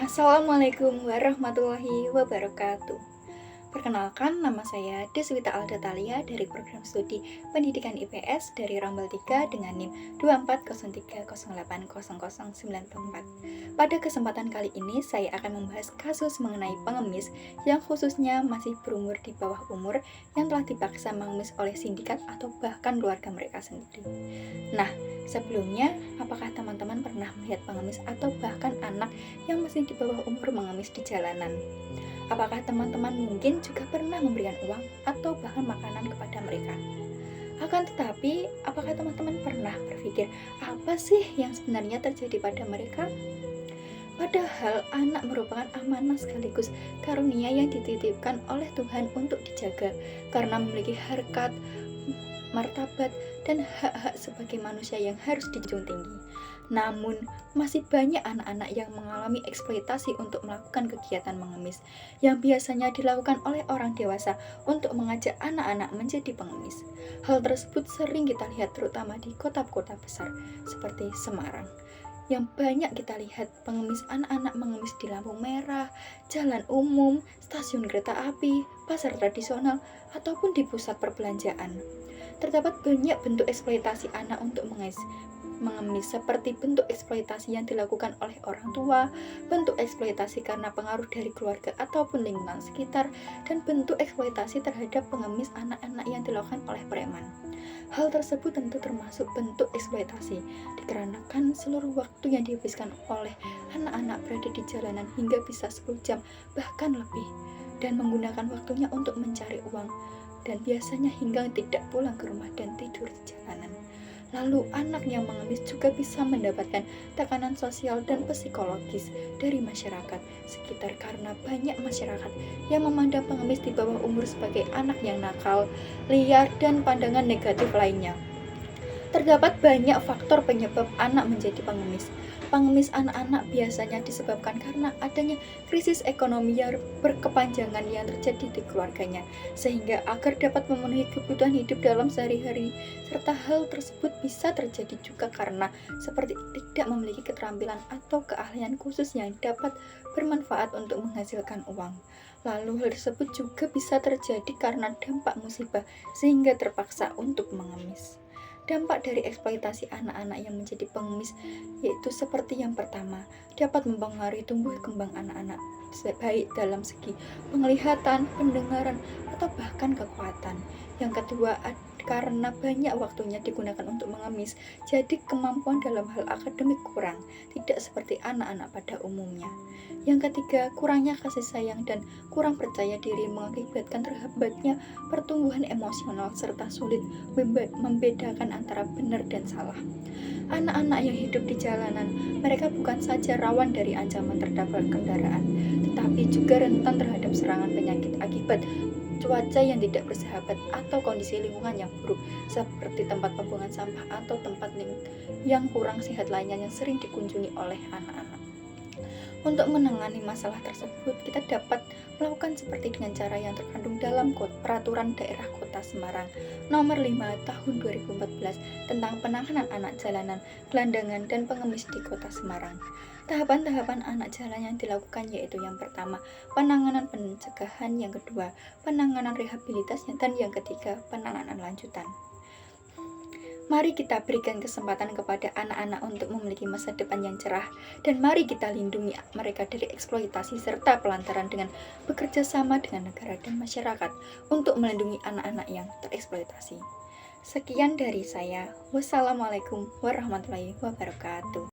Assalamualaikum warahmatullahi wabarakatuh. Perkenalkan, nama saya Deswita Alda Thalia dari program studi Pendidikan IPS dari Rombel 3 dengan NIM 2403080094. Pada kesempatan kali ini, saya akan membahas kasus mengenai pengemis yang khususnya masih berumur di bawah umur yang telah dipaksa mengemis oleh sindikat atau bahkan keluarga mereka sendiri. Nah, sebelumnya, apakah teman-teman pernah melihat pengemis atau bahkan anak yang masih di bawah umur mengemis di jalanan? Apakah teman-teman mungkin juga pernah memberikan uang atau bahkan makanan kepada mereka? Akan tetapi, apakah teman-teman pernah berpikir apa sih yang sebenarnya terjadi pada mereka? Padahal anak merupakan amanah sekaligus karunia yang dititipkan oleh Tuhan untuk dijaga karena memiliki harkat, martabat, dan hak-hak sebagai manusia yang harus dijunjung tinggi. Namun, masih banyak anak-anak yang mengalami eksploitasi untuk melakukan kegiatan mengemis yang biasanya dilakukan oleh orang dewasa untuk mengajak anak-anak menjadi pengemis. Hal tersebut sering kita lihat terutama di kota-kota besar seperti Semarang, yang banyak kita lihat pengemis anak-anak mengemis di lampu merah, jalan umum, stasiun kereta api, pasar tradisional, ataupun di pusat perbelanjaan. Terdapat banyak bentuk eksploitasi anak untuk mengemis, seperti bentuk eksploitasi yang dilakukan oleh orang tua, bentuk eksploitasi karena pengaruh dari keluarga ataupun lingkungan sekitar, dan bentuk eksploitasi terhadap pengemis anak-anak yang dilakukan oleh preman. Hal tersebut tentu termasuk bentuk eksploitasi, dikarenakan seluruh waktu yang dihabiskan oleh anak-anak berada di jalanan hingga bisa 10 jam, bahkan lebih, dan menggunakan waktunya untuk mencari uang, dan biasanya hingga tidak pulang ke rumah dan tidur di jalanan. Lalu anak yang mengemis juga bisa mendapatkan tekanan sosial dan psikologis dari masyarakat sekitar karena banyak masyarakat yang memandang pengemis di bawah umur sebagai anak yang nakal, liar, dan pandangan negatif lainnya. Terdapat banyak faktor penyebab anak menjadi pengemis. Pengemis anak-anak biasanya disebabkan karena adanya krisis ekonomi yang berkepanjangan yang terjadi di keluarganya, sehingga agar dapat memenuhi kebutuhan hidup dalam sehari-hari, serta hal tersebut bisa terjadi juga karena seperti tidak memiliki keterampilan atau keahlian khusus yang dapat bermanfaat untuk menghasilkan uang. Lalu hal tersebut juga bisa terjadi karena dampak musibah, sehingga terpaksa untuk mengemis. Dampak dari eksploitasi anak-anak yang menjadi pengemis yaitu seperti yang pertama, dapat mempengaruhi tumbuh kembang anak-anak, baik dalam segi penglihatan, pendengaran, atau bahkan kekuatan. Yang kedua, karena banyak waktunya digunakan untuk mengemis, jadi kemampuan dalam hal akademik kurang, tidak seperti anak-anak pada umumnya. Yang ketiga, kurangnya kasih sayang dan kurang percaya diri mengakibatkan terhambatnya pertumbuhan emosional serta sulit membedakan antara benar dan salah. Anak-anak yang hidup di jalanan, mereka bukan saja rawan dari ancaman tertabrak kendaraan, tetapi juga rentan terhadap serangan penyakit akibat cuaca yang tidak bersahabat atau kondisi lingkungan yang buruk seperti tempat pembuangan sampah atau tempat yang kurang sehat lainnya yang sering dikunjungi oleh anak-anak. Untuk menangani masalah tersebut, kita dapat melakukan seperti dengan cara yang terkandung dalam Peraturan Daerah Kota Semarang Nomor 5 Tahun 2014 tentang penanganan anak jalanan, gelandangan, dan pengemis di Kota Semarang. Tahapan-tahapan anak jalan yang dilakukan yaitu yang pertama, penanganan pencegahan, yang kedua, penanganan rehabilitas, dan yang ketiga, penanganan lanjutan. Mari kita berikan kesempatan kepada anak-anak untuk memiliki masa depan yang cerah, dan mari kita lindungi mereka dari eksploitasi serta pelantaran dengan bekerja sama dengan negara dan masyarakat untuk melindungi anak-anak yang tereksploitasi. Sekian dari saya. Wassalamualaikum warahmatullahi wabarakatuh.